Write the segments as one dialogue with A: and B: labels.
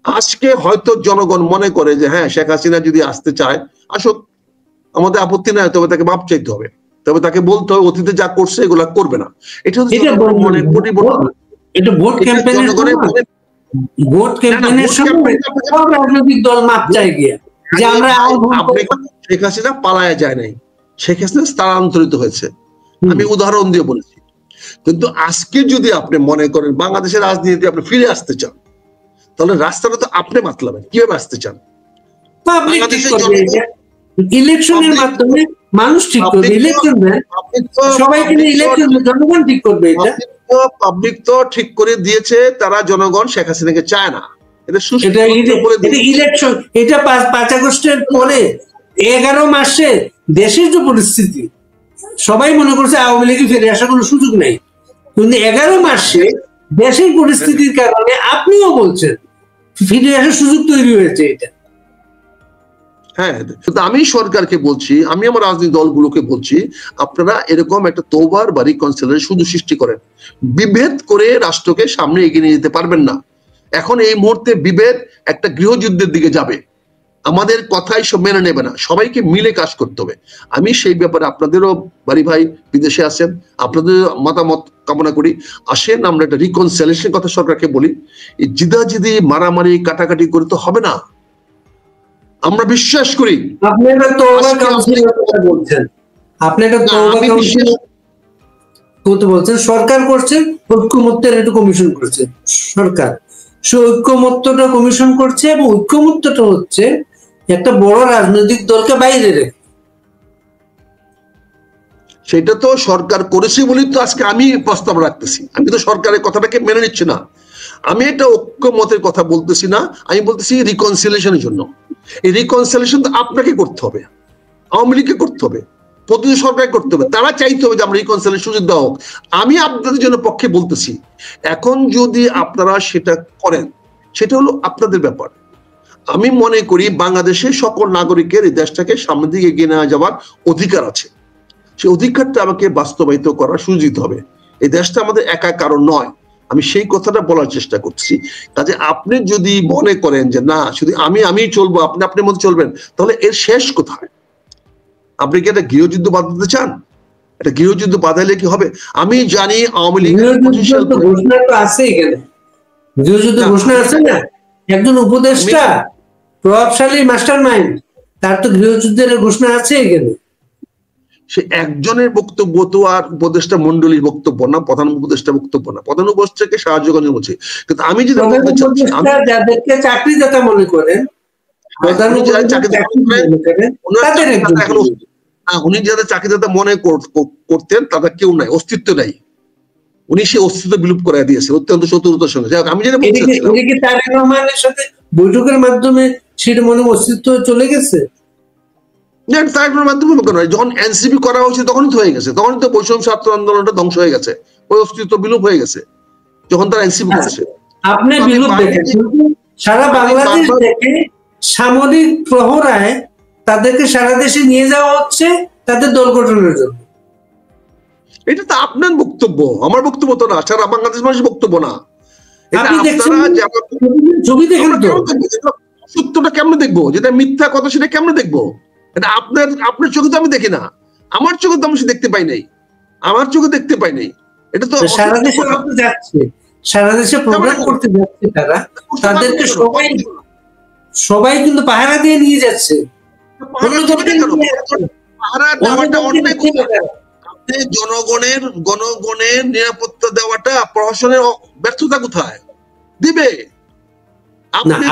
A: আজকে হয়তো জনগণ মনে করে যে হ্যাঁ, শেখ হাসিনা যদি আসতে চায় আসুক, আমাদের আপত্তি নাই, তবে তাকে মাপ চাইতে হবে, তবে তাকে বলতে হবে অতীতে যা করছে এগুলা করবে না। এটা হচ্ছে মনে পরিবর্তন।
B: এটা ভোট ক্যাম্পেইনের ভোট ক্যাম্পেইনের সময় সব রাজনৈতিক দল মাপ চাই গিয়ে যে আমরা
A: শেখ হাসিনা পালায়া যায় নাই, শেখ হাসিনা স্থানান্তরিত হয়েছে, আমি উদাহরণ দিয়ে বলেছি। কিন্তু আজকে যদি আপনি মনে করেন বাংলাদেশের রাজনীতি আপনি ফিরে আসতে চান, তাহলে রাস্তাটা তো আপনি বাতলাবেন, কিভাবে আসতে চান?
B: ইলেকশনের মাধ্যমে মানুষ ঠিক করবে, ইলেকশন সবাইকে নিয়ে ইলেকশন জনগণ ঠিক করবে। এটা
A: পাবলিক তো ঠিক করে দিয়েছে, তারা জনগণ শেখ হাসিনাকে চায় না।
B: ইলেকশন এটা 5 আগস্টের পরে 11 মাসে দেশের যে পরিস্থিতি, সবাই মনে করছে আওয়ামী লীগে ফিরে আসার কোনো সুযোগ নেই, কিন্তু 11 মাসে দেশের পরিস্থিতির কারণে আপনিও বলছেন ফিরে আসার সুযোগ তৈরি হয়েছে। এটা
A: হ্যাঁ, কিন্তু আমি সরকারকে বলছি, আমি আমার রাজনৈতিক দলগুলোকে বলছি, আপনারা এরকম একটা তওবার বা রিকনসিলিয়েশন শুধু সৃষ্টি করেন, বিভেদ করে রাষ্ট্রকে সামনে এগিয়ে নিয়ে যেতে পারবেন না। এখন এই মুহূর্তে বিভেদ একটা গৃহযুদ্ধের দিকে যাবে, আমাদের কথাই সব মেনে নেবে না, সবাইকে মিলে কাজ করতে হবে। আমি সেই ব্যাপারে আপনাদেরও বাড়ি ভাই বিদেশে আছেন, আপনাদের মতামত কামনা করি। আসেন আমরা একটা রিকনসিলিয়েশন কথা সরকারকে বলি, এই জিদাজিদি মারামারি কাটাকাটি করে তো হবে না। আমরা বিশ্বাস করি
B: বলছেন সরকার করছেন, ঐক্যমত্যের একটা কমিশন করছে সরকার, সে ঐক্যমত্যটা কমিশন করছে এবং ঐক্যমত্যটা হচ্ছে একটা বড় রাজনৈতিক দলকে বাইরে রেখে।
A: সেটা তো সরকার করেছে বলেই তো আজকে আমি প্রস্তাব রাখতেছি, আমি তো সরকারের কথাটাকে মেনে নিচ্ছি না। আমি একটা ঐক্যমতের কথা বলতেছি না, আমি বলতেছি রিকনসিলিয়েশনের জন্য। এই রিকনসিলিয়েশন তো আপনাকে করতে হবে, আওয়ামী লীগকে করতে হবে, প্রতিনিধি সরকার করতে হবে, তারা চাইতে হবে যে আমরা রিকনসিলিয়েশন সুযোগ দেওয়া হোক। আমি আপনাদের জন্য পক্ষে বলতেছি, এখন যদি আপনারা সেটা করেন সেটা হলো আপনাদের ব্যাপার। আমি মনে করি বাংলাদেশের সকল নাগরিকের এই দেশটাকে সামনের দিকে এগিয়ে নেওয়া যাওয়ার অধিকার আছে, সেই অধিকারটা আমাকে বাস্তবায়িত করার সুযোগ দিতে হবে। এই দেশটা আমাদের একা কারণ নয়, আমি সেই কথাটা বলার চেষ্টা করছি। কাজে আপনি যদি মনে করেন যে না শুধু আমি চলবো, আপনি আপনার মধ্যে চলবেন, তাহলে এর শেষ কোথায়? আপনি কি একটা গৃহযুদ্ধ বাঁধাতে চান? এটা গৃহযুদ্ধ বাঁধাইলে কি হবে? আমি জানি আওয়ামী লীগ
B: ঘোষণা তো আছে, এখানে গৃহযুদ্ধ ঘোষণা আছে না, একজন উপদেষ্টা প্রভাবশালী মাস্টার মাইন্ড, তার তো গৃহযুদ্ধের ঘোষণা আছে এখানে।
A: সে একজনের বক্তব্য তো আর উপদেষ্টা মন্ডলীর বক্তব্য না, প্রধান উপদেষ্টা বক্তব্য না, প্রধান উপদেষ্টাকে সাহায্য করার বলছি। কিন্তু আমি যেটা বলতে চাচ্ছি,
B: যাদেরকে চাকরিদাতা মনে করেন,
A: উনি যাদের চাকরিদাতা মনে করতেন তাদের কেউ নাই, অস্তিত্ব নাই, উনি সে অস্তিত্ব বিলুপ করে দিয়েছে অত্যন্ত চতুরতার সঙ্গে। আমি যেটা বলতে চাচ্ছিলাম,
B: তারেক রহমানের সাথে বৈঠকের মাধ্যমে সেটা মনে অস্তিত্ব চলে গেছে।
A: মাধ্যমে কেন, যখন এনসিপি করা হয়েছে তখনই তো হয়ে গেছে, তখনই তো বৈষম্য ছাত্র আন্দোলনটা ধ্বংস হয়ে গেছে, ওই অস্তিত্ব বিলুপ হয়ে গেছে যখন তারা এনসিপি করেছে।
B: আপনি বিলুপ দেখেন, সারা বাংলাদেশ দেখে সামরিক প্রহরায় তাদেরকে সারা দেশে নিয়ে যাওয়া হচ্ছে তাদের দল গঠনের জন্য।
A: এটা তো আপনার বক্তব্য, আমার বক্তব্য তো না, সারা বাংলাদেশ মানুষের বক্তব্য না। সত্যটা কেমনে দেখবো, যেটা মিথ্যা কথা সেটা কেমনে দেখবো? এটা আপনার চোখে তো আমি দেখি না, আমার চোখে তো আমি দেখতে পাই নাই, আমার চোখে দেখতে পাই নাই। এটা তো
B: সারা দেশে যাচ্ছে, সারা দেশে প্রোগ্রাম করতে যাচ্ছে তারা, তাদেরকে সবাই কিন্তু পাহারা দিয়ে নিয়ে যাচ্ছে।
A: জনগণের নিরাপত্তা দেওয়াটা প্রশাসনের ব্যর্থতা কোথায় দিবে?
B: আপনাকে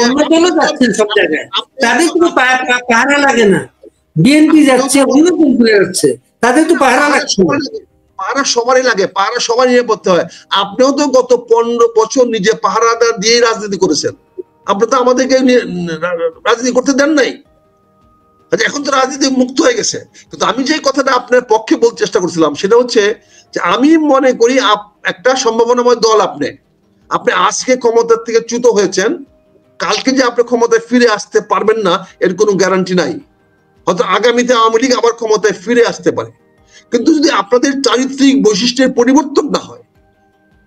B: অন্য দলও যাচ্ছেন সব জায়গায়, তাদের কোনো পাহারা লাগে না। বিএনপি যাচ্ছে, অন্য দল যাচ্ছে, তাদের তো পাহারা লাগছে না।
A: পাহারা সবারই লাগে, পাহারা সবাই নিরাপত্তা হয়। আপনিও তো গত 15 বছর নিজে পাহারাদার দিয়েই রাজনীতি করেছেন, আপনি তো আমাদেরকে রাজনীতি করতে দেন নাই। এখন তো রাজনীতি মুক্ত হয়ে গেছে। কিন্তু আমি যে কথাটা আপনার পক্ষে বলতে চেষ্টা করছিলাম সেটা হচ্ছে যে আমি মনে করি একটা সম্ভাবনাময় দল আপনি আজকে ক্ষমতার থেকে চ্যুত হয়েছেন, কালকে যে আপনি ক্ষমতায় ফিরে আসতে পারবেন না এর কোনো গ্যারান্টি নাই। হয়তো আগামীতে আওয়ামী লীগ আবার ক্ষমতায় ফিরে আসতে পারে, কিন্তু যদি আপনাদের চারিত্রিক বৈশিষ্ট্যের পরিবর্তন না হয়,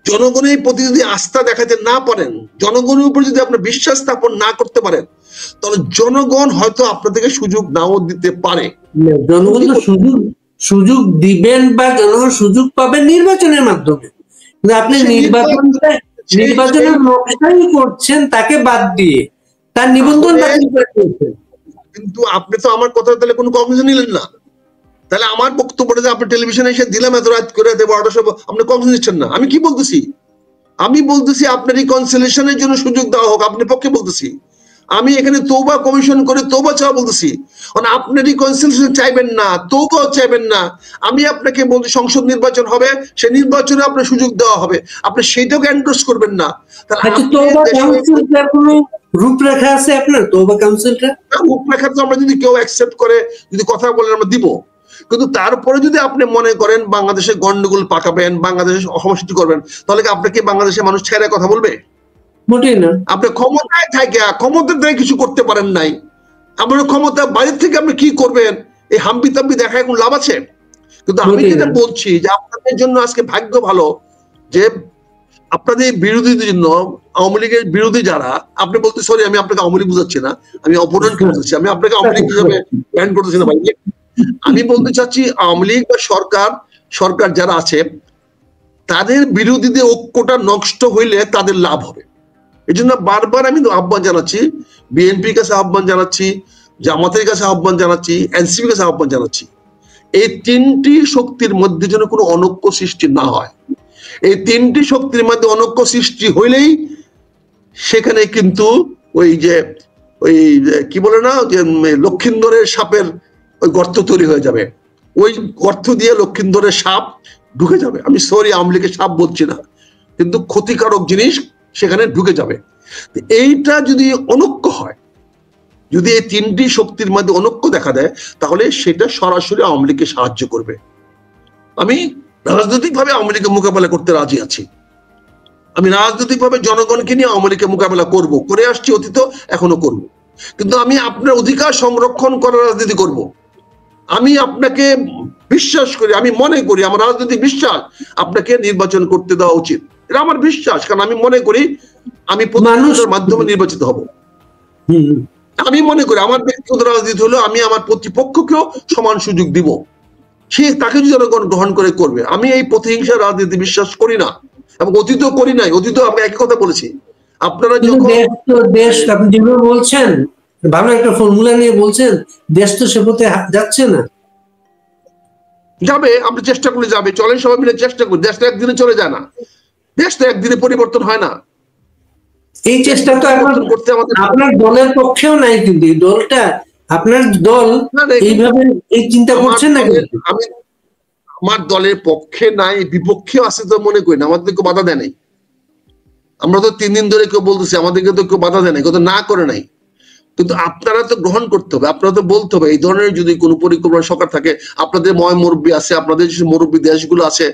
A: জনগণের প্রতি যদি আস্থা দেখাতে না পারেন, জনগণের উপর যদি আপনি বিশ্বাস স্থাপন না করতে পারেন, তাহলে জনগণ হয়তো আপনাদেরকে সুযোগ নাও দিতে পারে।
B: জনগণ তো সুযোগ দিবেন বা জনগণ সুযোগ পাবে নির্বাচনের মাধ্যমে, কিন্তু আপনি নির্বাচনের নকশাই করছেন তাকে বাদ দিয়ে, তার নিবন্ধন বাতিল করে দিয়েছেন।
A: কিন্তু আপনি তো আমার কথা তাহলে কোনো কনক্লুশন নিলেন না। তাহলে আমার বক্তব্যটা যে আপনি টেলিভিশনে এসে দিলাম এত রাত করে দেবো 8টা সব, আপনি কনক্লুশন নিচ্ছেন না। আমি কি বলতেছি? আমি বলতেছি আপনার রিকনসিলিয়েশনের জন্য সুযোগ দেওয়া হোক, আপনি পক্ষে বলতেছি। আমি এখানে তৌবা কমিশন করে তৌবা চাওয়া বলতেছি, মানে আপনি রিকনসিলিয়েশন চাইবেন না, তৌবাও চাইবেন না। আমি আপনাকে বলছি সংসদ নির্বাচন হবে, সেই নির্বাচনে আপনার সুযোগ দেওয়া হবে, আপনি সেইটাকে এন্ডোর্স করবেন না।
B: রূপরেখা আছে আপনার তৌবা কাউন্সিলটা?
A: রূপরেখা তো আমরা যদি কেউ অ্যাকসেপ্ট করে, যদি কথা বলেন আমরা দিব, কিন্তু তারপরে যদি আপনি মনে করেন বাংলাদেশে গন্ডগোল পাকাবেন, বাংলাদেশে সমস্যা করবেন, তাহলে কি আপনাকে বাংলাদেশের মানুষ ছেড়ে কথা বলবে?
B: মোটেই না।
A: আপনি ক্ষমতায় থাকে ক্ষমতার দ্বারা কিছু করতে পারেন নাই, আপনার ক্ষমতা বাইরে থেকে আপনি কি করবেন? এই হাম্পি তাম্পি দেখায় কোনো লাভ আছে? কিন্তু আমি যেটা বলছি যে আপনাদের জন্য আজকে ভাগ্য ভালো যে আপনাদের বিরোধীদের জন্য, আওয়ামী লীগের বিরোধী যারা, আপনি বলতে সরি আমি আপনাকে আওয়ামী লীগ বুঝাচ্ছি না, আমি অপোনেন্টকে বুঝাচ্ছি, আমি আপনাকে আওয়ামী লীগ হিসাবে ব্যান করতেছি না ভাই। আমি বলতে চাচ্ছি আওয়ামী লীগ বা সরকার যারা আছে তাদের বিরোধীদের ঐক্যটা নষ্ট হইলে তাদের লাভ হবে। এই জন্য বারবার আমি আহ্বান জানাচ্ছি, বিএনপির কাছে আহ্বান জানাচ্ছি, জামাতের কাছে আহ্বান জানাচ্ছি, এনসিপির কাছে আহ্বান জানাচ্ছি, এই তিনটি শক্তির মধ্যে যেন কোনো অনৈক্য সৃষ্টি না হয়। এই তিনটি শক্তির মধ্যে অনৈক্য সৃষ্টি হইলেই সেখানে কিন্তু ওই কি বলে না, যে লক্ষিন্দরের সাপের ওই গর্ত তৈরি হয়ে যাবে, ওই গর্ত দিয়ে লক্ষিন্দরের সাপ ঢুকে যাবে। আমি সরি আওয়ামী লীগের সাপ বলছি না, কিন্তু ক্ষতিকারক জিনিস সেখানে ঢুকে যাবে। এইটা যদি অনৈক্য হয়, যদি এই তিনটি শক্তির মধ্যে অনৈক্য দেখা দেয়, তাহলে সেটা সরাসরি আওয়ামী লীগকে সাহায্য করবে। আমি রাজনৈতিকভাবে আওয়ামী লীগের মোকাবেলা করতে রাজি আছি, আমি রাজনৈতিকভাবে জনগণকে নিয়ে আওয়ামী লীগের মোকাবেলা করব, করে আসছি অতীত, এখনো করব, কিন্তু আমি আপনার অধিকার সংরক্ষণ করার রাজনীতি করব। আমি আপনাকে বিশ্বাস করি, আমি মনে করি, আমার রাজনৈতিক বিশ্বাস আপনাকে নির্বাচন করতে দেওয়া উচিত, এটা আমার বিশ্বাস, কারণ আমি মনে করি আমি প্রতিনিধিত্বের মাধ্যমে নির্বাচিত হব। আমি মনে করি আমার ব্যক্তিগত রাজনীতি হলো আমি আমার প্রতিপক্ষকেও সমান সুযোগ দিব, সে তাকে যদি জনগণ গ্রহণ করে করবে। আমি এই প্রতিহিংসার রাজনীতি বিশ্বাস করি না, এবং অতীত করি নাই, অতীত আমি একই কথা বলেছি। আপনারা যখন
B: দেশ আপনি যেভাবে বলছেন, ভালো একটা ফর্মুলা নিয়ে বলছেন, দেশ তো সে পথে যাচ্ছে না।
A: যাবে, আমরা চেষ্টা করলে যাবে, চলেন সবাই মিলে চেষ্টা করি। দেশটা একদিনে চলে যায় না, দেশটা একদিনে পরিবর্তন হয় না।
B: এই চেষ্টা তো আপনার দলের পক্ষেও নাই, কিন্তু এই দলটা আপনার দল এইভাবে এই চিন্তা করছেন না।
A: আমি আমার দলের পক্ষে নাই, বিপক্ষে আছে তো মনে করি না, আমাদের কেউ বাধা দেয় নাই। আমরা তো 3 দিন ধরে কেউ বলতেছি, আমাদেরকে তো কেউ বাধা দেয় নাই, কেউ তো না করে নাই। কিন্তু আপনারা তো গ্রহণ করতে হবে, আপনারা তো বলতে হবে এই ধরনের যদি কোনো পরিকল্পনা সরকার থাকে, আপনাদের ময় মুরব্বী আছে, আপনাদের যে মুরব্বী দেশগুলো আছে,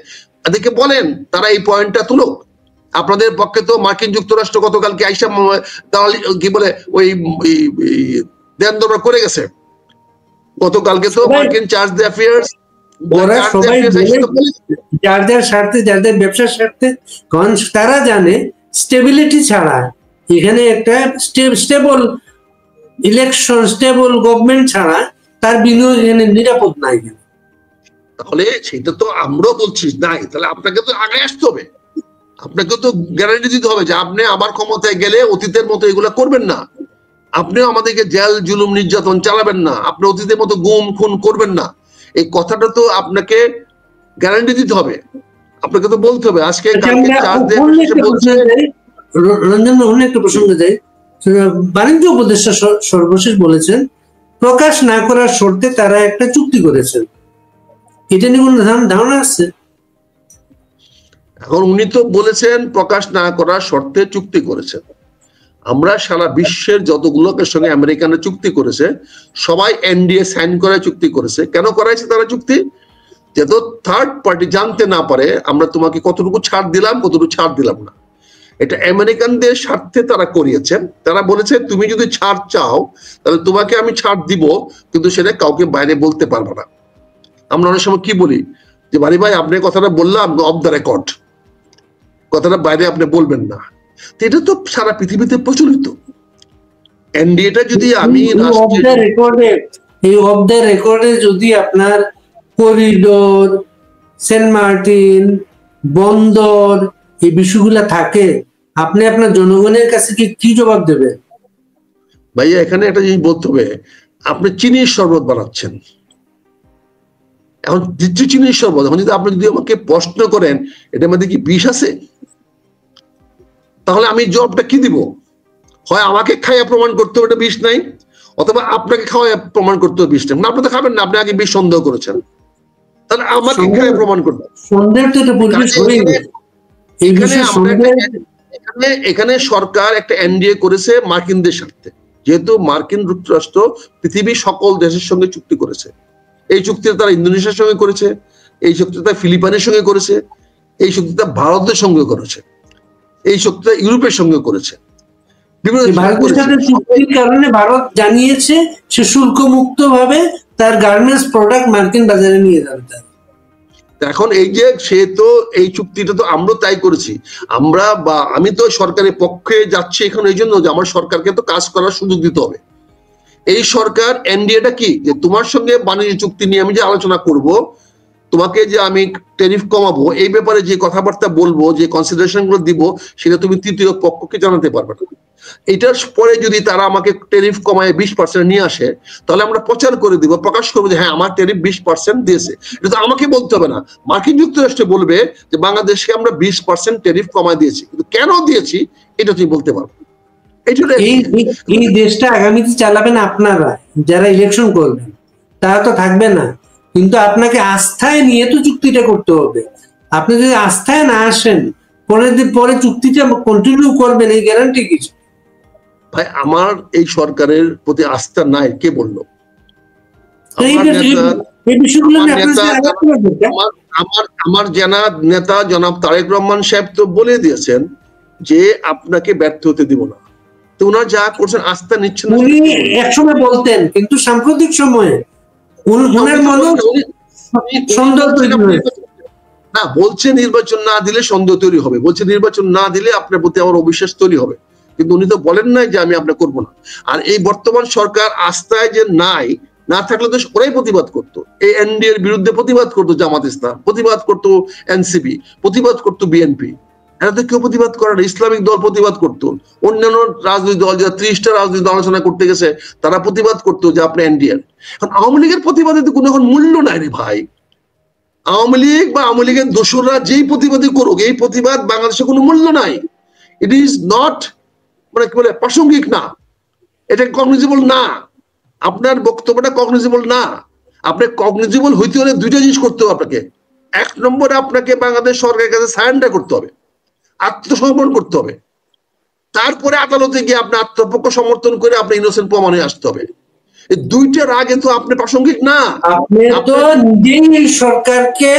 A: তাদেরকে বলেন তারা এই পয়েন্টটা তুলুক। আপনাদের পক্ষে তো মার্কিন যুক্তরাষ্ট্র গতকালকে আইসা কি বলে ওই দেন দরবার করে গেছে, গতকালকে তো মার্কিন চার্জ দ্য অ্যাফেয়ার্স
B: যাদের স্বার্থে, যাদের ব্যবসার স্বার্থে, কারণ তারা জানে স্টেবিলিটি ছাড়া এখানে একটা স্টেবল ইলেকশন, স্টেবল গভর্নমেন্ট ছাড়া তার বিনিয়োগ এখানে নিরাপদ নাই।
A: তাহলে সেটা তো আমরাও বলছি নাই, তাহলে আপনাকে তো আগে আসতে হবে, আপনাকে তো গ্যারান্টি দিতে হবে যে আপনি আবার ক্ষমতায় গেলে অতীতের মতো এগুলা করবেন না, আপনিও আমাদেরকে জেল জুলুম নির্যাতন চালাবেন না, আপনি অতীতের মতো গুম খুন করবেন না। এই কথাটা তো আপনাকে গ্যারান্টি দিতে হবে, আপনাকে তো বলতে হবে। আজকে
B: রঞ্জন অন্য একটা প্রসঙ্গে যাই, বাণিজ্য উপদেষ্টা সর্বশেষ বলেছেন প্রকাশ না করার শর্তে তারা একটা চুক্তি করেছেন, এটা নিয়ে কোনো ধারণা আছে?
A: এখন উনি তো বলেছেন প্রকাশ না করার শর্তে চুক্তি করেছেন। আমরা সারা বিশ্বের যতগুলোকের সঙ্গে আমেরিকানরা চুক্তি করেছে সবাই এনডিএ সাইন করে চুক্তি করেছে। কেন করাইছে তারা চুক্তি? যেহেতু থার্ড পার্টি জানতে না পারে আমরা তোমাকে কতটুকু ছাড় দিলাম, কতটুকু ছাড় দিলাম না। এটা আমেরিকানদের স্বার্থে তারা করিয়েছেন। তারা বলেছে তুমি যদি ছাড় চাও তাহলে তোমাকে আমি ছাড় দিব, কিন্তু সেটা কাউকে বাইরে বলতে পারবো না। আমরা অনেক সময় কি বলি যে বাড়ি ভাই আপনার কথাটা বললাম অফ দ্য রেকর্ড, কথাটা বাইরে আপনি বলবেন না। এটা তো সারা পৃথিবীতে প্রচলিত। এনডিএটা যদি আমি
B: অফ দ্য রেকর্ডে যদি আপনার করিডোর, সেন্ট মার্টিন, বন্দর এই বিষয়গুলো থাকে, আপনি আপনার জনগণের কাছে কি জবাব দেবেন?
A: ভাইয়া এখানে একটা জিনিস বলতে হবে, আপনি চিনির শরবত বানাচ্ছেন, এখন দিচ্ছি চিনির শরবত, এখন যদি আপনি যদি আমাকে প্রশ্ন করেন এটার মধ্যে কি বিষ আছে, তাহলে আমি জবাবটা কি দিব? হয় আমাকে খাইয়া প্রমাণ করতে হবে এটা বিষ নাই, অথবা আপনাকে খাওয়ায় প্রমাণ করতে হবে বিষ নাই। আপনি তো খাবেন না, আপনি আগে বিষ সন্দেহ করেছেন, তাহলে আমাকে খাইয়া প্রমাণ করতে এখানে সরকার একটা এনডিএ করেছে মার্কিনদের স্বার্থে, যেহেতু মার্কিন যুক্তরাষ্ট্র পৃথিবীর সকল দেশের সঙ্গে চুক্তি করেছে। এই চুক্তিটা তারা ইন্দোনেশিয়ার সঙ্গে করেছে, এই চুক্তিটা ফিলিপাইনের সঙ্গে করেছে, এই চুক্তিটা ভারতের সঙ্গে করেছে, এই চুক্তিটা ইউরোপের সঙ্গে করেছে।
B: কারণে ভারত জানিয়েছে সে শুল্ক মুক্ত ভাবে তার গার্মেন্টস প্রোডাক্ট মার্কিন বাজারে নিয়ে যাবে।
A: এখন এই যে সে তো এই চুক্তিটা তো আমরা তাই করেছি, আমরা বা আমি তো সরকারের পক্ষে যাচ্ছি এখন এই জন্য যে আমার সরকারকে তো কাজ করার সুযোগ দিতে হবে। এই সরকার এনডিএটা কি, যে তোমার সঙ্গে বাণিজ্য চুক্তি নিয়ে আমি যে আলোচনা করব, তোমাকে যে আমি ট্যারিফ কমাবো, এই ব্যাপারে যে কথাবার্তা বলবো, যে কনসিডারেশন গুলো দিব, সেটা তুমি তৃতীয় পক্ষকে জানাতে পারবে না। এটার পরে যদি তারা আমাকে ট্যারিফ কমায় 20% নিয়ে আসে, তাহলে আমরা প্রচার করে দিব, প্রকাশ করবো যে হ্যাঁ আমার ট্যারিফ 20% দিয়েছে। এটা তো আমাকে বলতে হবে না, মার্কিন যুক্তরাষ্ট্র বলবে যে বাংলাদেশকে আমরা 20% ট্যারিফ কমায় দিয়েছি, কিন্তু কেন দিয়েছি এটা তুমি বলতে পারবে।
B: এই দেশটা আগামীতে চালাবেন আপনারা যারা ইলেকশন করবেন, তারা তো থাকবে না, কিন্তু আপনাকে আস্থায় নিয়ে তো চুক্তিটা করতে হবে। আপনি যদি আস্থায় না আসেন, পরে চুক্তিটা কন্টিনিউ করবেন এই গ্যারান্টি কিছু?
A: ভাই আমার এই সরকারের প্রতি আস্থা নাই, কে বললো? আমার জানা নেতা জনাব তারেক রহমান সাহেব তো বলে দিয়েছেন যে আপনাকে ব্যর্থ হতে দিব না। তো ওনার যা করছেন আস্থা নিচ্ছেন,
B: উনি একসময় বলতেন, কিন্তু সাম্প্রতিক সময়ে
A: না বলছে নির্বাচন না দিলে সন্দেহ তৈরি হবে, বলছে নির্বাচন না দিলে আপনার প্রতি আমার অবিশ্বাস তৈরি হবে, কিন্তু উনি তো বলেন নাই যে আমি আপনার করবো না। আর এই বর্তমান সরকার আস্থায় যে নাই, না থাকলে তো ওরাই প্রতিবাদ করতো, এই এনডিএর বিরুদ্ধে প্রতিবাদ করতো জামাত ইসলাম, প্রতিবাদ করতো এনসিপি, প্রতিবাদ করতো বিএনপি, এরা তো কেউ প্রতিবাদ করে না। ইসলামিক দল প্রতিবাদ করতো, অন্যান্য রাজনৈতিক দল যারা 30টা রাজনৈতিক দল আলোচনা করতে গেছে তারা প্রতিবাদ করতো যে আপনি এনডিএর। এখন আওয়ামী লীগের প্রতিবাদে তো কোনো এখন মূল্য নাই রে ভাই। আওয়ামী লীগ বা আওয়ামী লীগের দোসররা যেই প্রতিবাদই করুক, এই প্রতিবাদ বাংলাদেশে কোনো মূল্য নাই। ইট ইজ নট, মানে কি বলে, প্রাসঙ্গিক না, এটা কগনিজেবল না, আপনার বক্তব্যটা কগনিজেবল না। আপনি কগনিজেবল হইতে হলে দুইটা জিনিস করতে হবে আপনাকে। এক নম্বরে আপনাকে বাংলাদেশ সরকারের কাছে সারেন্ডার করতে হবে, আত্মসমর্পণ করতে হবে, তারপরে আদালতে গিয়ে আপনি আত্মপক্ষ সমর্থন করে আপনি ইনোসেন্ট প্রমাণ হয়ে আসতে হবে। এই দুইটার আগে তো আপনি প্রাসঙ্গিক না।
B: আপনি তো নিজেই এই সরকারকে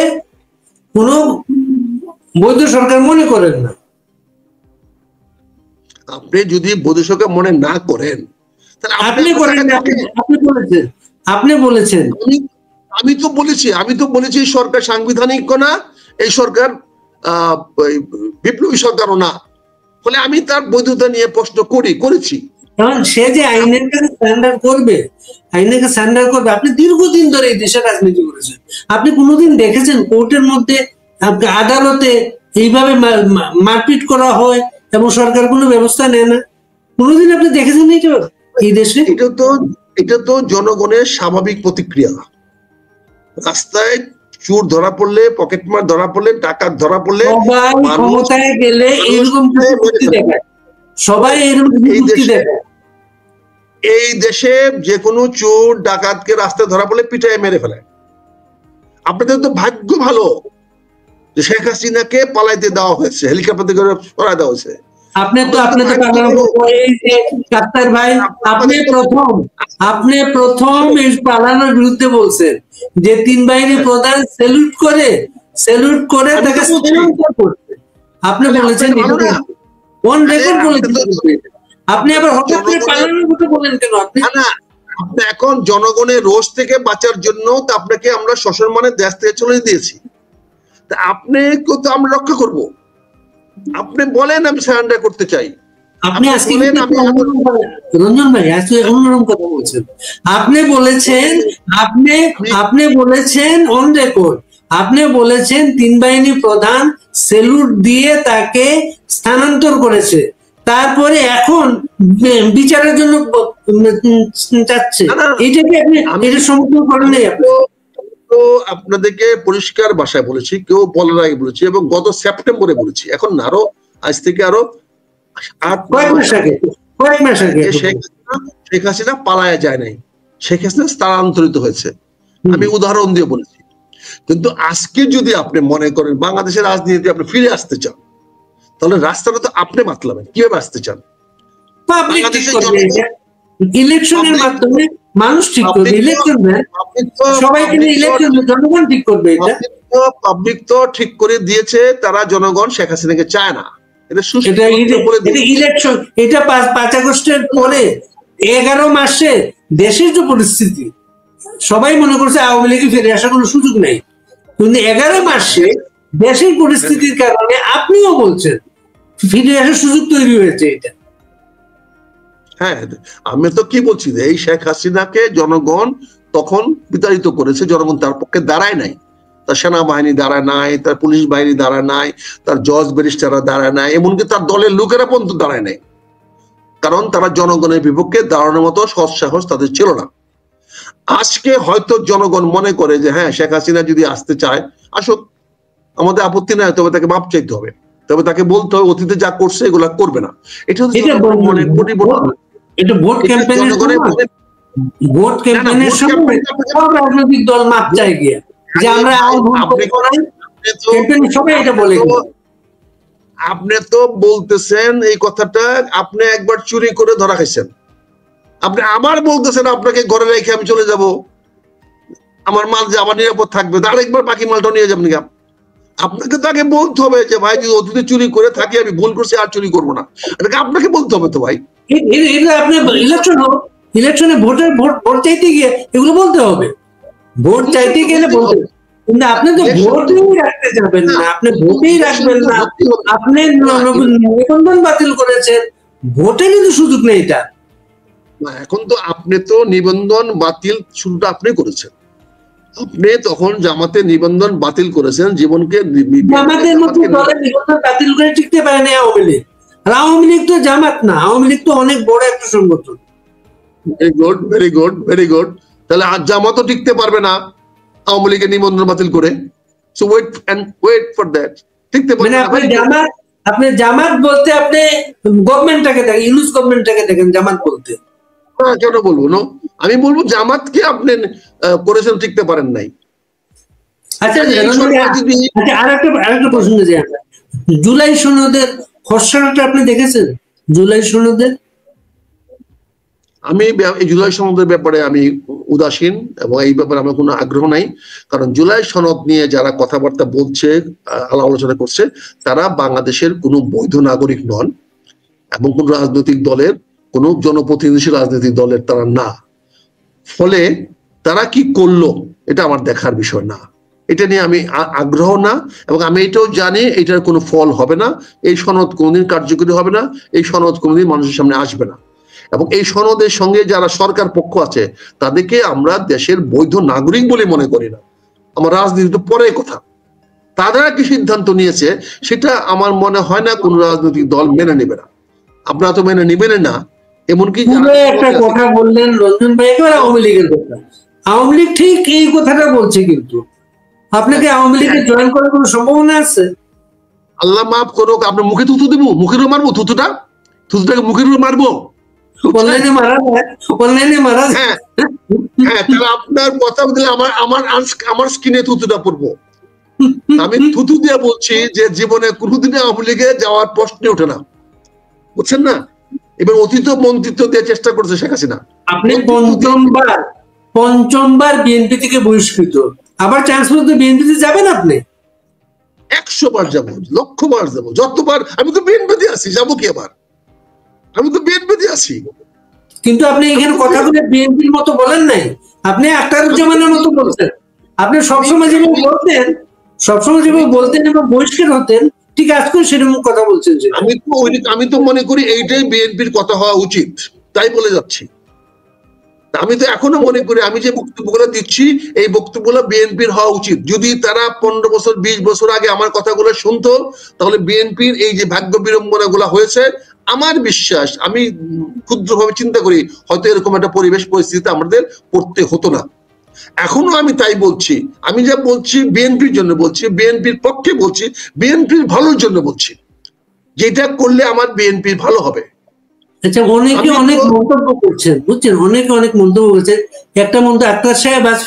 B: কোনো বৈধ সরকার মনে করেন না।
A: আপনি যদি বৈধ সরকার মনে না করেন তাহলে
B: আপনি বলেছেন
A: আমি তো বলেছি সরকার সাংবিধানিক না, এই সরকার বিপ্লবী সরকারও না, ফলে আমি তার বৈধতা নিয়ে প্রশ্ন করেছি।
B: কারণ সে যে আইনের কাছে সারেন্ডার করবে, আপনি দীর্ঘদিন ধরে এই দেশে রাজনীতি করেছেন, আপনি কোনোদিন দেখেছেন কোর্টের মধ্যে আদালতে এইভাবে মারপিট করা হয় এবং সরকার কোনো ব্যবস্থা নেয় না? কোনোদিন আপনি দেখেছেন এই দেশে?
A: এটা তো জনগণের স্বাভাবিক প্রতিক্রিয়া। রাস্তায় চোর ধরা পড়লে, পকেটমার ধরা পড়লে, ডাকাত ধরা পড়লে,
B: ক্ষমতায় গেলে এরকম সবাই
A: এই দেশে যে কোনো চোর ডাকাতকে রাস্তায় ধরা পড়লে পিটায় মেরে ফেলে। আপনাদের তো ভাগ্য ভালো যে শেখ হাসিনাকে পালাইতে দেওয়া হয়েছে, হেলিকপ্টার থেকে সরাই দেওয়া হয়েছে।
B: আপনি প্রথম এই পালানোর বিরুদ্ধে বলছেন যে 3 বাহিনীর প্রধান স্যালুট করে তাকে আপনি বলেছেন, আপনি আবার হঠাৎ করে পালানোর কথা বলেন কেন? আপনি
A: এখন জনগণের রোষ থেকে বাঁচার জন্য আপনাকে আমরা সসম্মানের দেশ থেকে চলে দিয়েছি, তা আপনাকে তো আমরা রক্ষা করবো। আপনি বলেন আমি সারেন্ডার করতে চাই।
B: আপনি আজকে রঞ্জন ভাই আজকে অন্যরকম কথা বলছেন। আপনি বলেছেন আপনি বলেছেন অন রেকর্ড, আপনি বলেছেন 3 বাহিনী প্রধান সেলুট দিয়ে তাকে স্থানান্তর করেছে, তারপরে এখন বিচারের জন্য চাচ্ছে। এইটাকে আপনি এটা সমর্থন করেন নাই?
A: তো আপনাদেরকে পরিষ্কার ভাষায় বলেছি, কেউ বলার আগে বলেছি, এবং গত সেপ্টেম্বরে বলেছি, এখন আরো আজ থেকে আরো 8 মাস আগে শেখ হাসিনা পালায়া যায় নাই, শেখ হাসিনা স্থানান্তরিত হয়েছে। আমি উদাহরণ দিয়ে বলেছি। কিন্তু আজকে যদি আপনি মনে করেন বাংলাদেশের রাজনীতিতে আপনি ফিরে আসতে চান, তাহলে রাস্তাটা তো আপনি বাতলাবেন, কিভাবে আসতে চান?
B: ইলেকশনের মাধ্যমে মানুষ ঠিক করবে, ইলেকশন সবাইকে নিয়ে ইলেকশন জনগণ ঠিক করবে। এটা
A: পাবলিক তো ঠিক করে দিয়েছে, তারা জনগণ শেখ হাসিনাকে চায় না।
B: ইলেকশন এটা 5 আগস্টের পরে 11 মাসে দেশের যে পরিস্থিতি, সবাই মনে করছে আওয়ামী লীগে ফিরে আসার কোনো সুযোগ নেই, কিন্তু 11 মাসে দেশের পরিস্থিতির কারণে আপনিও বলছেন ফিরে আসার সুযোগ তৈরি হয়েছে। এটা
A: হ্যাঁ, আমি তো কি বলছি যে এই শেখ হাসিনাকে জনগণ তখন বিতাড়িত করেছে, জনগণ তার পক্ষে দাঁড়ায় নাই, তার সেনাবাহিনী দাঁড়ায় নাই, তার পুলিশ বাহিনী দাঁড়ায় নাই, তার জজ ব্যারিস্টাররা দাঁড়ায় নাই, এমনকি তার দলের লোকেরা পর্যন্ত দাঁড়ায় নাই, কারণ তারা জনগণের বিপক্ষে দাঁড়ানোর মতো সৎ সাহস তাদের ছিল না। আজকে হয়তো জনগণ মনে করে যে হ্যাঁ, শেখ হাসিনা যদি আসতে চায় আসুক, আমাদের আপত্তি নাই, তবে তাকে মাপ চাইতে হবে, তবে তাকে বলতে হবে অতীতে যা করছে এগুলা করবে না। এটা মনের পরিবর্তন।
B: এটা ভোট ক্যাম্পেইনের সময় সব রাজনৈতিক দল মাপ চাই গিয়া যে আমরা সবাই এটা বলে।
A: আপনি তো বলতেছেন এই কথাটা, আপনি একবার চুরি করে ধরা খাইছেন, আপনি আবার বলতেছেন আপনাকে ঘরে রেখে আমি চলে যাব, আমার মাল যে আমার নিরাপদ থাকবে, আরেকবার বাকি মালটা নিয়ে যাবেন। আপনাকে তাকে বলতে হবে যে ভাই যদি অতীতে চুরি করে থাকি, আমি ভুল করছি, আর চুরি করবো না, এটাকে আপনাকে বলতে হবে তো ভাই।
B: আপনি ইলেকশনে ভোট চাইতে গিয়ে এগুলো বলতে হবে, ভোট চাইতে গেলে বলতে হবে, কিন্তু আপনি তো ভোটেই রাখতে যাবেন না, আপনি ভোটেই রাখবেন না, আপনি নিবন্ধন বাতিল করেছেন, ভোটে কিন্তু সুযোগ নেই। এটা
A: এখন তো আপনি তো নিবন্ধন বাতিল শুরুটা আপনি করেছেন, আপনি তখন জামাতে নিবন্ধন বাতিল করেছেন, জীবনকে
B: জামাতের মতো দলের নিবন্ধন বাতিল করে টিকতে পারে না আওয়ামী লীগ। আর আওয়ামী লীগ তো জামাত না, আওয়ামী লীগ তো অনেক বড় একটা সংগঠন।
A: Very good, very good, very good. তাহলে আজ জামাতও টিকতে পারবে না আওয়ামী লীগের নিবন্ধন বাতিল করে। So wait for that. টিকতে পারবে না।
B: আপনি জামাত বলতে আপনি গভর্নমেন্টটাকে দেখেন, ইউনুস গভর্নমেন্টটাকে দেখেন জামাত বলতে।
A: কেন বলবো না, আমি বলবো জামাতকে আপনি করেছেন টিকতে পারেন নাই।
B: আচ্ছা, আরেকটা প্রশ্ন যে জুলাই সনদের খসড়াটা আপনি দেখেছেন? জুলাই সনদের
A: আমি এই জুলাই সনদের ব্যাপারে আমি উদাসীন, এবং এই ব্যাপারে আমার কোনো আগ্রহ নাই, কারণ জুলাই সনদ নিয়ে যারা কথাবার্তা বলছে, আলাপ আলোচনা করছে, তারা বাংলাদেশের কোনো বৈধ নাগরিক নন, এবং কোন রাজনৈতিক দলের, কোন জনপ্রতিনিধি রাজনৈতিক দলের তারা না। ফলে তারা কি করলো এটা আমার দেখার বিষয় না, এটা নিয়ে আমি আগ্রহ না, এবং আমি এটাও জানি এটার কোনো ফল হবে না, এই সনদ কোনোদিন কার্যকরী হবে না, এই সনদ কোনোদিন মানুষের সামনে আসবে না, এবং এই সনদের সঙ্গে যারা সরকার পক্ষ আছে তাদেরকে আমরা দেশের বৈধ নাগরিক বলে মনে করি না। আমার রাজনীতি তো পরের কথা, তারা কি সিদ্ধান্ত নিয়েছে সেটা আমার মনে হয় না কোন রাজনৈতিক দল মেনে নেবে না। আপনারা তো মেনে নেবেন না, এমনকি
B: একটা কথা বললেন রঞ্জন ভাই, একেবারে আওয়ামী লীগের কথা। আওয়ামী লীগ ঠিক এই কথাটা বলছে, কিন্তু আপনাকে আওয়ামী লীগে জয়েন করার কোনো সম্ভাবনা আছে?
A: আল্লাহ মাফ করুক, আপনার মুখে থুতু দেবো, মুখেরও মারবো, থুতুটাকে মুখেরও মারবো,
B: অনলাইনে মারা।
A: হ্যাঁ হ্যাঁ, তাহলে আপনার কথা বললে আমার স্কিনে থুতুটা পড়বো। আমি থুতু দিয়ে বলছি যে জীবনে কোনোদিনে আওয়ামী লীগে যাওয়ার প্রশ্ন ওঠে না, বুঝছেন না? এবার অতীত মন্ত্রিত্ব দিয়ে চেষ্টা করছে শেখ হাসিনা।
B: আপনি পঞ্চমবার বিএনপি থেকে বহিষ্কৃত, আবার চান্স পেলে বিএনপিতে যাবেন আপনি?
A: 100 বার যাবো, 1,00,000 বার যাবো, যতবার। আমি তো বিএনপিতে আছি, যাবো কি আবার? আমি তো বিএনপিতে আছি।
B: কিন্তু আপনি এখানে কথাগুলো বিএনপির মতো বলেন নাই, আপনি আখতারুজ্জামানের মতো বলছেন। আপনি সবসময় যেভাবে বলতেন এবং বহিষ্কার হতেন ঠিক আজকে সেরকম কথা বলছেন যে
A: আমি তো মনে করি এইটাই বিএনপির কথা হওয়া উচিত, তাই বলে যাচ্ছি। আমি তো এখনো মনে করি আমি যে বক্তব্যগুলো দিচ্ছি এই বক্তব্যগুলো বিএনপির হওয়া উচিত। যদি তারা 15 বছর 20 বছর আগে আমার কথাগুলো শুনতো, তাহলে বিএনপির এই যে ভাগ্য বিড়ম্বনা গুলা হয়েছে, আমার বিশ্বাস, আমি ক্ষুদ্রভাবে চিন্তা করি, হয়তো এরকম একটা পরিবেশ পরিস্থিতি আমাদের পড়তে হতো না। এখনো আমি তাই বলছি, আমি যা বলছি বিএনপির জন্য বলছি, বিএনপির পক্ষে বলছি, বিএনপির ভালোর জন্য বলছি, যেটা করলে আমার বিএনপির ভালো হবে।
B: আচ্ছা, অনেকে অনেক মন্তব্য করছেন, বুঝছেন, অনেকে অনেক মন্তব্য করছেন। একটা মন্তব্য, আক্তার সাহেব আজ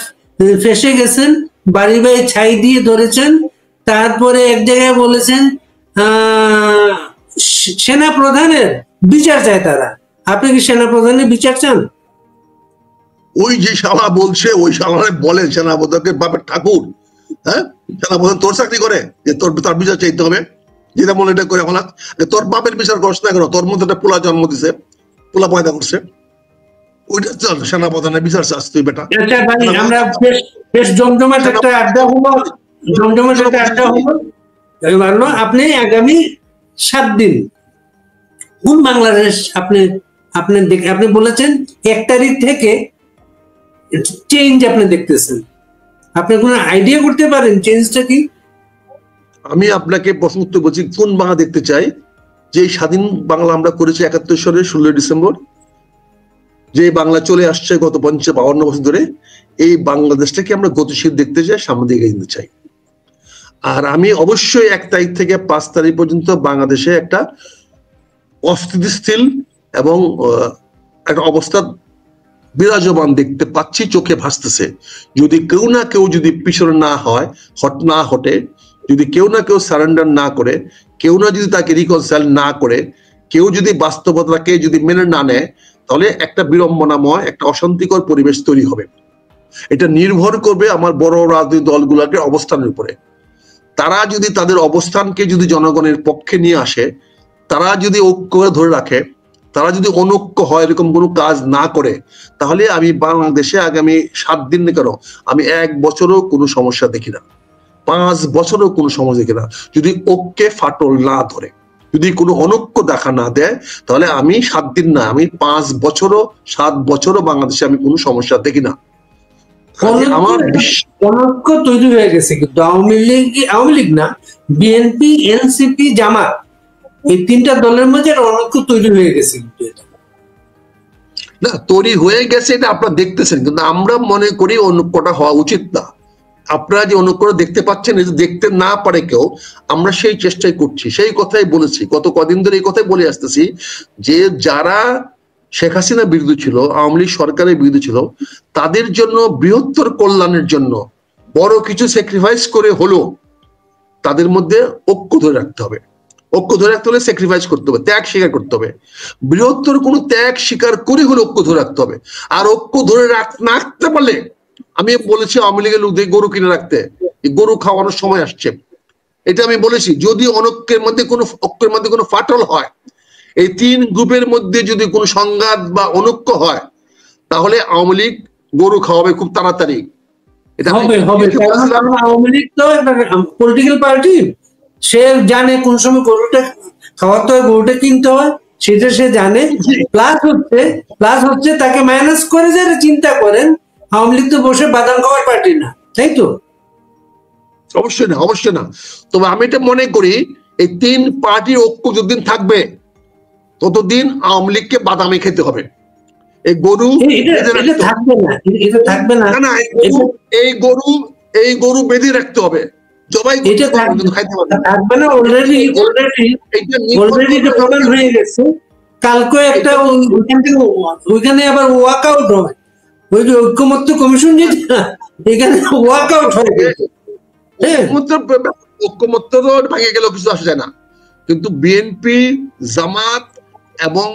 B: ফেসে গেছেন, বাড়ি বাড়ি ছাই দিয়ে ধরেছেন, তারপরে এক জায়গায় বলেছেন সেনা প্রধানের বিচার চায় তারা। আপনি কি সেনা প্রধানের বিচার চান?
A: ওই যে শালা বলছে, ওই শালারে বলেন সেনাপ্রধানকে বাপের ঠাকুর, হ্যাঁ, সেনাপ্রধান তোর চাকরি করে যে তোর তার বিচার চাইতে হবে, যেটা মনে এটা করে এখন তোর বাপের বিচার করছ না কেন? তোর মধ্যে একটা পোলা জন্ম দিছে, পোলা পয়দা করছে, ওইটা চল সেনাপ্রধানের বিচার চাস তুই বেটা।
B: আমরা বেশ জমজমাট একটা আড্ডা হলো, জমজমাট একটা আড্ডা হলো। আপনি আগামী 7 দিন কোন বাংলাদেশ আপনি বলেছেন 1 তারিখ থেকে চেঞ্জ আপনি দেখতেছেন, আপনি কোনো আইডিয়া করতে পারেন চেঞ্জটা কি?
A: আমি আপনাকে প্রশ্ন উত্তর বলছি, কোন বাংলা দেখতে চাই? যে স্বাধীন বাংলা আমরা করেছি 71 সালের 16 ডিসেম্বর, যে বাংলা চলে আসছে গত 52 বছর ধরে, এই বাংলাদেশটাকে আমরা গতিশীল দেখতে চাই, সামনে দিকে যেতে চাই। আর আমি অবশ্যই 1 তারিখ থেকে 5 তারিখ পর্যন্ত বাংলাদেশে একটা অস্থিতিশীল এবং একটা অবস্থা বিরাজমান দেখতে পাচ্ছি, চোখে ভাসতেছে। যদি কেউ না কেউ যদি পিছনে না হটে, যদি কেউ না কেউ সারেন্ডার না করে, কেউ না যদি তাকে রিকনসাইল না করে, কেউ যদি বাস্তবতাকে যদি মেনে না নেয়, তাহলে একটা বিড়ম্বনাময়, একটা অশান্তিকর পরিবেশ তৈরি হবে। এটা নির্ভর করবে আমার বড় রাজনৈতিক দলগুলোকে অবস্থানের উপরে। তারা যদি তাদের অবস্থানকে যদি জনগণের পক্ষে নিয়ে আসে, তারা যদি ঐক্য ধরে রাখে, তারা যদি অনৈক্য হয়, এরকম কোনো কাজ না করে, তাহলে আমি বাংলাদেশে আগামী 7 দিন কেন, আমি 1 বছরও কোনো সমস্যা দেখি না, 5 বছরও কোনো সমস্যা দেখি না। যদি ঐক্যে ফাটল না ধরে, যদি কোনো অনৈক্য দেখা না দেয়, তাহলে আমি 7 দিন না, আমি 5 বছরও 7 বছরও বাংলাদেশে আমি কোনো সমস্যা দেখি না।
B: আমার অনৈক্য তৈরি হয়ে গেছে, কিন্তু আওয়ামী লীগ না, বিএনপি, এনসিপি, জামাত, এই 3টা দলের মধ্যে অনৈক্য তৈরি হয়ে গেছে।
A: না, তৈরি হয়ে গেছে এটা আপনারা দেখতেছেন, কিন্তু আমরা মনে করি অনৈক্যটা হওয়া উচিত না। আপনারা যে অনৈক্যটা দেখতে পাচ্ছেন, এটা দেখতে না পারে কেউ, আমরা সেই চেষ্টাই করছি, সেই কথাই বলেছি, গত কদিন ধরে এই কথাই বলে আসতেছি, যে যারা শেখ হাসিনা বিরোধী ছিল, আওয়ামী লীগ সরকারের বিরোধী ছিল, তাদের জন্য বৃহত্তর কল্যাণের জন্য বড় কিছু স্যাক্রিফাইস করে হলো তাদের মধ্যে ঐক্য ধরে রাখতে হবে। ঐক্য ধরে রাখতে হলে স্যাক্রিফাইস করতে হবে, ত্যাগ স্বীকার করতে হবে। বৃহত্তর কোনো ত্যাগ স্বীকার করে হলে ঐক্য ধরে রাখতে হবে। আর ঐক্য ধরে রাখতে পারলে, আমি বলেছি আওয়ামী লীগের লোকদের গরু কিনে রাখতে, গরু খাওয়ানোর সময় আসছে, এটা আমি বলেছি। যদি ঐক্যের মধ্যে কোনো ফাটল হয়, এই 3 গ্রুপের মধ্যে যদি কোনো সংঘাত বা অনৈক্য হয়, তাহলে আওয়ামী লীগ গরু খাওয়াবে খুব তাড়াতাড়ি। এটা
B: হবে। আওয়ামী লীগ তো একটা পলিটিক্যাল পার্টি, সে জানে কোন সময় গরুটা খাওয়াতে হয়, গরুটা কিনতে হয়, সেটা সে জানে। প্লাস হচ্ছে তাকে মাইনাস করে যারা চিন্তা করেন, আওয়ামী লীগ তো বসে বাদাম খাওয়ার পার্টি না, তাই তো?
A: অবশ্যই না। তবে আমি এটা মনে করি, এই 3 পার্টির ঐক্য যতদিন থাকবে, ততদিন আওয়ামী লীগকে বাদামে খেতে হবে। এই গরু
B: থাকবে না,
A: এই গরু বেঁধে রাখতে হবে, জবাই
B: থাকবে না। অলরেডি প্রমাণ হয়ে গেছে। কালকে একটা ওইখানে আবার ওয়াক আউট হয়, ওই যে ঐক্যমত্য কমিশন, যেটা এখানে ওয়াক আউট হয়ে গেছে।
A: ঐক্যমত্য ভাঙে গেলেও কিছু আসে যায় না, কিন্তু বিএনপি, জামাত এবং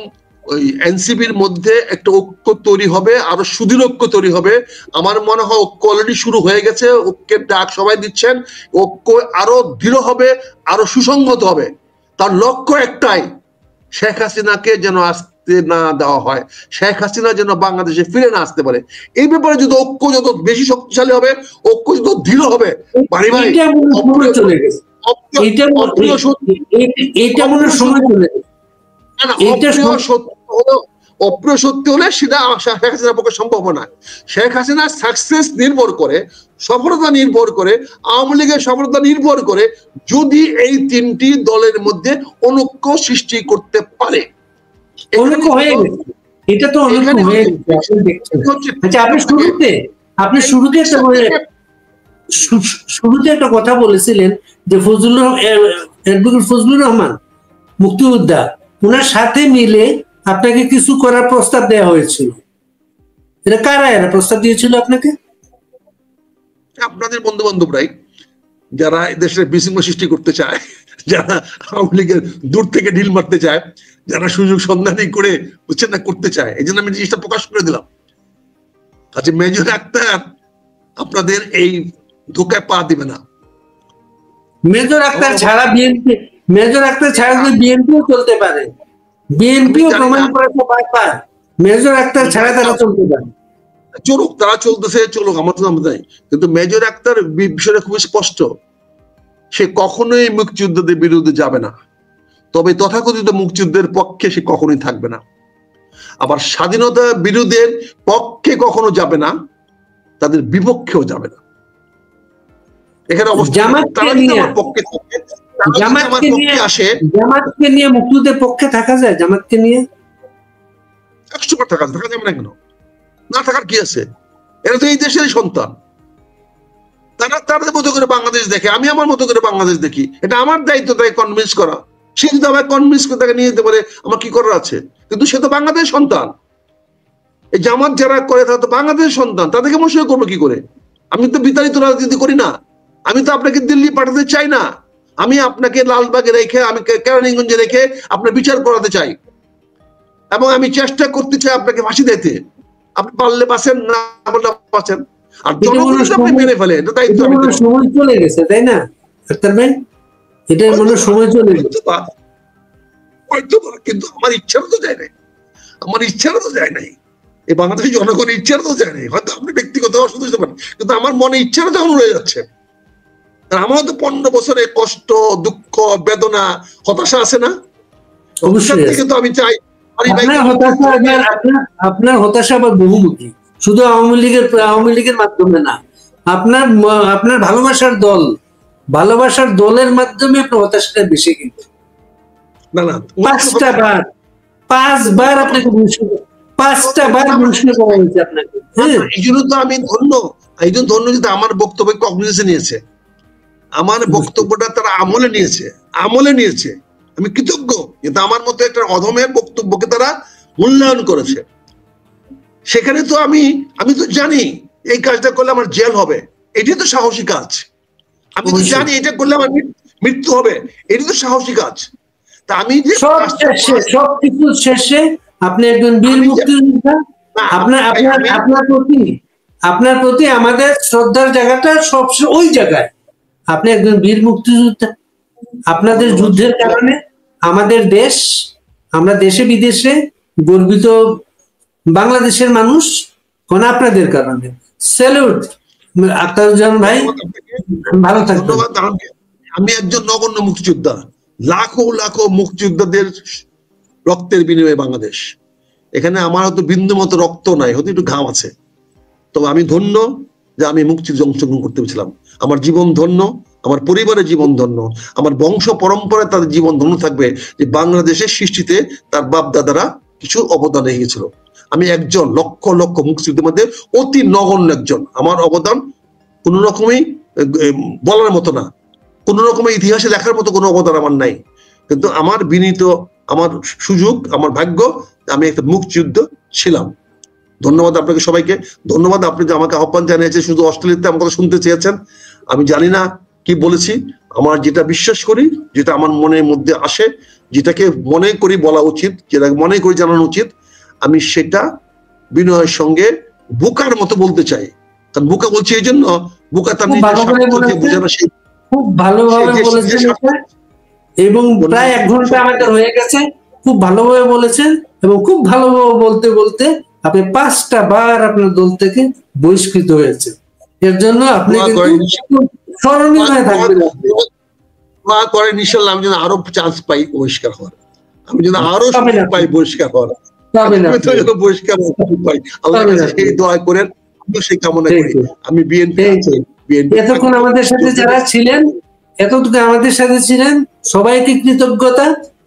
A: ওই এনসিপির মধ্যে একটা ঐক্য তৈরি হবে, আরো সুদৃঢ় ঐক্য তৈরি হবে। আমার মনে হয় ঐক্য অলরেডি শুরু হয়ে গেছে, ঐক্যের ডাক সবাই দিচ্ছেন। ঐক্য আরো দৃঢ় হবে, আরো সুসংহত হবে। তার লক্ষ্য একটাই, শেখ হাসিনাকে যেন আসতে না দেওয়া হয়, শেখ হাসিনা যেন বাংলাদেশে ফিরে না আসতে পারে। এই ব্যাপারে যদি ঐক্য যত বেশি শক্তিশালী হবে, ঐক্য যত দৃঢ় হবে,
B: এটা
A: অপ্রিয় সত্য
B: এটা মনে হয় সময় চলে গেছে।
A: অপ্রিয় সত্য হলে সেটা শেখ হাসিনার পক্ষে সম্ভব না। শেখ হাসিনার সাকসেস নির্ভর করে, সফলতা নির্ভর করে, আওয়ামী লীগের সফলতা নির্ভর করে যদি এই তিনটি দলের মধ্যে অনৈক্য সৃষ্টি করতে পারে।
B: অনৈক্য হয়ে গেছে, এটা তো অনৈক্য হয়ে গেছে। আচ্ছা, আপনি শুরুতে একটা কথা বলেছিলেন যে ফজলুর রহমান মুক্তিযোদ্ধা, ওনার সাথে মিলে আপনাকে কিছু করার প্রস্তাব দেওয়া হয়েছিল। এটা কারা এরা প্রস্তাব দিয়েছিল আপনাকে?
A: আপনাদের বন্ধু বান্ধবরাই, যারা দেশের বিশৃঙ্খলা সৃষ্টি করতে চায়, যারা আওয়ামী লীগের দূর থেকে ঢিল মারতে চায়, যারা সুযোগ সন্ধানী করে বুঝছেন না করতে চায়, এই জন্য আমি জিনিসটা প্রকাশ করে দিলাম। আচ্ছা, মেজর আক্তার আপনাদের এই ধোকায় পা দিবে না।
B: মেজর আক্তার ছাড়া বিএনপিও চলতে পারে, বিএনপিও প্রমাণ করেছে বারবার মেজর আক্তার ছাড়া তারা চলতে পারে।
A: চলুক, তারা চলতেছে, চলুক, আমার তো জানা নাই। কিন্তু মেজর আক্তার বিষয়টা খুবই স্পষ্ট, সে কখনোই মুক্তিযোদ্ধাদের বিরুদ্ধে যাবে না, তবে তথাকথিত মুক্তিযুদ্ধের পক্ষে সে কখনোই থাকবে না। আবার স্বাধীনতা বিরোধের পক্ষে কখনো যাবে না, তাদের বিপক্ষেও যাবে না। এখানে
B: জামাতকে নিয়ে মুক্তিযুদ্ধের পক্ষে থাকা যায়, জামাতকে নিয়ে
A: 100% থাকা যাবে না। কেন না থাকার কি আছে? এরা তো এই দেশেরই সন্তান, তারা তাদের মতো করে বাংলাদেশ দেখে, আমি আমার মতো করে বাংলাদেশ দেখি। এটা আমার দায়িত্ব তাকে কনভিন্স করা। সে যদি আমাকে কনভিন্স করে তাকে নিয়ে যেতে পারে, আমার কি করার আছে? কিন্তু সে তো বাংলাদেশ সন্তান। এই জামাত যারা করে তারা তো বাংলাদেশ সন্তান, তাদেরকে মনে করবো কি করে? আমি তো বিতাড়িত রাজনীতি করি না, আমি তো আপনাকে দিল্লি পাঠাতে চাই না, আমি আপনাকে লালবাগে রেখে, আমি কেরানীগঞ্জে রেখে আপনার বিচার করাতে চাই, এবং আমি চেষ্টা করতে চাই আপনাকে ফাঁসি দিতে। আপনি পারলে বাঁচেন, না পারলে বাঁচেন। আর জনগণ আপনি মেরে ফেলে, এটা দায়িত্ব আমি দেব।
B: সময় চলে গেছে, তাই না ডাক্তার ভাই? এটা মনে সময় চলে গেছে
A: হয়তো, কিন্তু আমার ইচ্ছারও তো যায় নাই, আমার ইচ্ছারও তো যায় নাই, এই বাংলাদেশের জনগণের ইচ্ছারও তো যায় নাই। হয়তো আপনি ব্যক্তিগত অসুস্থ হতে পারেন, কিন্তু আমার মনে ইচ্ছারও যখন রয়ে যাচ্ছে। আমার তো 15 বছরে কষ্ট, দুঃখ, বেদনা, হতাশা আছে না?
B: অবশ্যই
A: থেকে তো আমি চাই
B: আপনার হতাশা আবার বহুমুখী, শুধু আওয়ামী লীগের মাধ্যমে না, আপনার ভালোবাসার দলের মাধ্যমে আপনার হতাশাটা বেশি। কিন্তু
A: না না,
B: 5বার আপনাকে 5টা বার ঘোষণা করা হয়েছে আপনাকে।
A: এই জন্য তো আমি ধন্য, এই জন্য ধন্য যে আমার বক্তব্য কগনিজেন্সে নিয়েছে, আমার বক্তব্যটা তারা আমলে নিয়েছে। আমি কৃতজ্ঞ, কিন্তু আমার মতো একটা অধমের বক্তব্যকে তারা মূল্যায়ন করেছে। সেখানে তো আমি তো জানি এই কাজটা করলে আমার জেল হবে, এটি তো সাহসী কাজ। আমি তো জানি এটা করলে আমার মৃত্যু হবে, এটি তো সাহসী কাজ। তা আমি যে
B: সবকিছু শেষে আপনি একজন বীর মুক্তিযোদ্ধা, আপনার প্রতি আমাদের শ্রদ্ধার জায়গাটা সবসময় ওই জায়গায়। আপনি একজন বীর মুক্তিযোদ্ধা, আপনাদের যুদ্ধের কারণে আমাদের দেশ, আমরা দেশে বিদেশে গর্বিত বাংলাদেশের মানুষ, কোন আপনাদের কারণে। স্যালুট আখতারুজ্জামান ভাই, ভালো থাকবেন।
A: আমি একজন নগণ্য মুক্তিযোদ্ধা, লাখো লাখো মুক্তিযোদ্ধাদের রক্তের বিনিময়ে বাংলাদেশ। এখানে আমার হয়তো বিন্দু মতো রক্ত নাই, হয়তো একটু ঘাম আছে, তবে আমি ধন্য যে আমি মুক্তিযুদ্ধে অংশগ্রহণ করতে পেরেছিলাম। আমার জীবন ধন্য, আমার পরিবারের জীবন ধন্য, আমার বংশ পরম্পরায় তাদের জীবন ধন্য থাকবে যে বাংলাদেশের সৃষ্টিতে তার বাপ দাদারা কিছু অবদান রেখে গেছিল। আমি একজন লক্ষ লক্ষ মুক্তিযুদ্ধের মধ্যে অতি নগণ্য একজন। আমার অবদান কোন রকমই বলার মতো না, কোন রকমের ইতিহাসে লেখার মতো কোনো অবদান আমার নাই। কিন্তু আমার বিনীত, আমার সুযোগ, আমার ভাগ্য, আমি একটা মুক্তিযুদ্ধ ছিলাম। ধন্যবাদ আপনাকে সবাইকে, ধন্যবাদ আপনি যে আমাকে আহ্বান জানিয়েছেন, শুধু অস্ট্রেলিয়াতে আমার কথা শুনতে চেয়েছেন। আমি জানি না কি বলেছি, আমার যেটা বিশ্বাস করি, যেটা আমার মনের মধ্যে আসে, যেটাকে মনে করি বলা উচিত, যেটা মনে করি জানানো উচিত, আমি সেটা বিনয়ের সঙ্গে বোকার মতো বলতে চাই। কারণ বোকা বলছি এই জন্য, বোকা তার
B: খুব ভালোভাবে বলেছেন এবং প্রায় 1 ঘন্টা আমাদের হয়ে গেছে। খুব ভালোভাবে বলেছেন এবং খুব ভালোভাবে বলতে বলতে আপনি 5টা বার আপনার দল থেকে বহিষ্কৃত হয়েছে। এর জন্য আপনি স্মরণীয় হয়ে থাকবেন।
A: দোয়া করেন ইনশাআল্লাহ আমি যেন আরো চান্স পাই বহিষ্কার হওয়ার, আমি যেন আরো সুযোগ পাই বহিষ্কার হওয়ার, বহিষ্কার পাই। আল্লাহ সেই দোয়া করেন, আমিও সেই কামনা করি। আমি বিএনপি
B: এতক্ষণ আমাদের সাথে যারা ছিলেন, এতটুকু আমাদের সাথে ছিলেন, সবাইকে কৃতজ্ঞতা।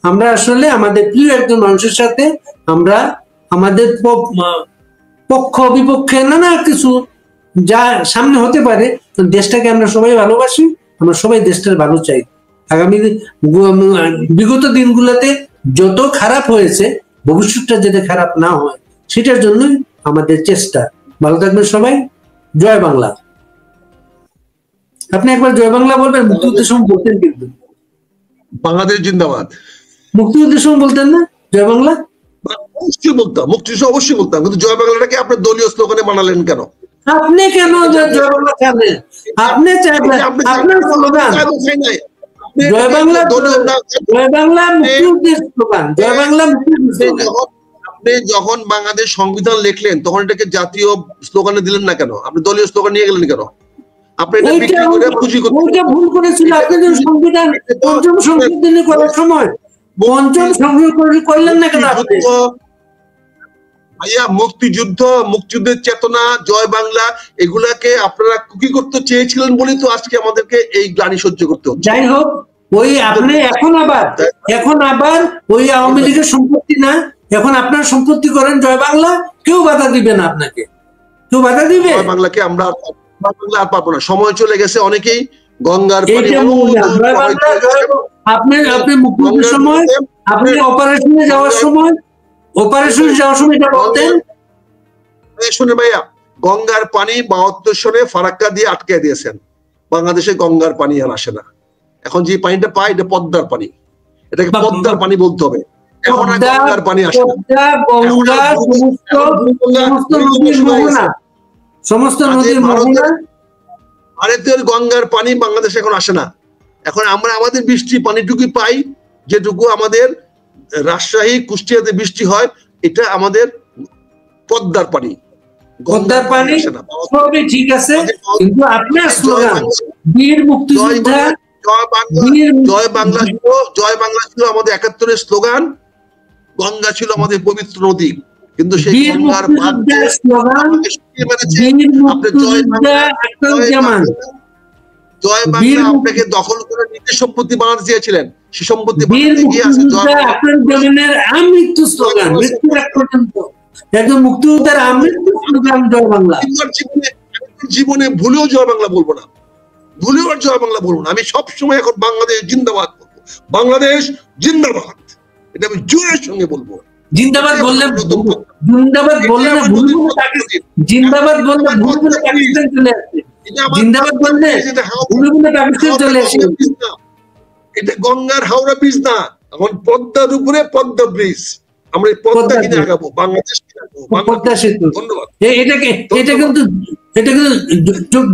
B: আমরা আসলে আমাদের প্রিয় একজন মানুষের সাথে আমরা আমাদের পক্ষ বিপক্ষে নানা কিছু যা সামনে হতে পারে, দেশটাকে আমরা সবাই ভালোবাসি, আমরা সবাই দেশটার ভালো চাই। আগামী বিগত দিনগুলোতে যত খারাপ হয়েছে, ভবিষ্যৎটা যাতে খারাপ না হয় সেটার জন্যই আমাদের চেষ্টা। ভালো থাকবেন সবাই। জয় বাংলা। আপনি একবার জয় বাংলা বলবেন, মুক্তিযুদ্ধের সময় বলতেন কিন্তু।
A: বাংলাদেশ জিন্দাবাদ।
B: মুক্তিযুদ্ধের সময় বলতেন না জয় বাংলা?
A: অবশ্যই বলতাম, মুক্তিযুদ্ধ অবশ্যই বলতাম, কিন্তু জয় বাংলাটাকে আপনার দলীয় স্লোগানে বানালেন কেন?
B: আপনি কেন জয় বাংলা চাইলেন? আপনি চাইবেন আপনার স্লোগান জয় বাংলা, জয় বাংলা মুক্তিযুদ্ধের স্লোগান, জয় বাংলা মুক্তিযুদ্ধ।
A: আপনি যখন বাংলাদেশ সংবিধান লিখলেন তখন এটাকে জাতীয় স্লোগানে দিলেন না কেন? আপনি দলীয় স্লোগান নিয়ে গেলেন কেন? আপনি এটা বিক্রি করে পুঁজি করতে
B: ভুল করেছিল। আপনি যখন সংবিধান পঞ্চম সংশোধনী করার সময় পঞ্চম সংশোধনী করলেন না কেন?
A: ভাইয়া মুক্তিযুদ্ধের চেতনা, জয় বাংলা, এগুলাকে আপনারা কুকি করতে চেয়েছিলেন বলেই তো আজকে আমাদেরকে এই গ্লানি সহ্য করতে হচ্ছে।
B: যাই হোক, ওই আপনি এখন আবার ওই আওয়ামী লীগের সম্পত্তি না, এখন আপনার সম্পত্তি করেন জয় বাংলা, কেউ বাধা দিবে না আপনাকে, কেউ বাধা দিবে?
A: জয় বাংলাকে আমরা আর পাবো না, সময় চলে গেছে। অনেকেই গঙ্গার পানি
B: আপনি মুক্তিযুদ্ধের সময়, আপনি অপারেশনে যাওয়ার সময় এটা বলতেন।
A: শুনে ভাইয়া, গঙ্গার পানি 72 সনে ফারাক্কা দিয়ে আটকে দিয়েছেন। বাংলাদেশে গঙ্গার পানি আর আসে না। এখন যে পানিটা পাই এটা পদ্মার পানি, এটাকে পদ্মার পানি বলতে হবে। এখন আর গঙ্গার পানি আসে না।
B: সমস্ত নদীর মোহনা,
A: ভারতের গঙ্গার পানি বাংলাদেশে এখন আসে না। এখন আমরা আমাদের বৃষ্টি পানিটুকু পাই, যেটুকু আমাদের রাজশাহী কুষ্টিয়াতে বৃষ্টি হয়, এটা আমাদের পদ্মার পানি।
B: পদ্মার পানি সবই ঠিক আছে, কিন্তু আপনার স্লোগান বীর মুক্তিযোদ্ধা,
A: জয় বাংলা ছিল আমাদের 71-এর স্লোগান। গঙ্গা ছিল আমাদের পবিত্র নদী, কিন্তু সেই গঙ্গার জয় বাংলা আপনাকে দখল করে নিজের সম্পত্তি বানাতে চেয়েছিলেন, সে সম্পত্তি
B: আমৃত্যু স্লোগান, মৃত্যুর এক পর্যন্ত একজন মুক্তিযোদ্ধার আমৃত্যু স্লোগান জয় বাংলা।
A: জীবনে ভুলেও জয় বাংলা বলবো না, ভুলেও আর জয় বাংলা বলবো না। আমি সবসময় এখন বাংলাদেশ জিন্দাবাদ বলবো, বাংলাদেশ জিন্দাবাদ, এটা আমি জোরের সঙ্গে বলবো।
B: জিন্দাবাদ বললে না, জিন্দাবাদ বললে পাকিস্তান চলে আসছে, জিন্দাবাদ বললে পাকিস্তান চলে আসে।
A: এটা গঙ্গার হাওড়া ব্রিজ না, এখন পদ্মার উপরে পদ্মা ব্রিজ। আমরা পদ্মা কিনে আগাবো, বাংলাদেশ
B: পদ্মা সেতু।
A: ধন্যবাদ।
B: এটা কিন্তু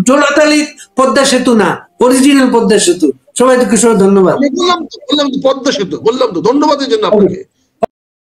B: জোড়াতালি পদ্মা সেতু না, অরিজিনাল পদ্মা সেতু। সবাই তো কিশোর ধন্যবাদ।
A: বললাম তো পদ্মা সেতু, বললাম তো, ধন্যবাদের জন্য আপনাকে।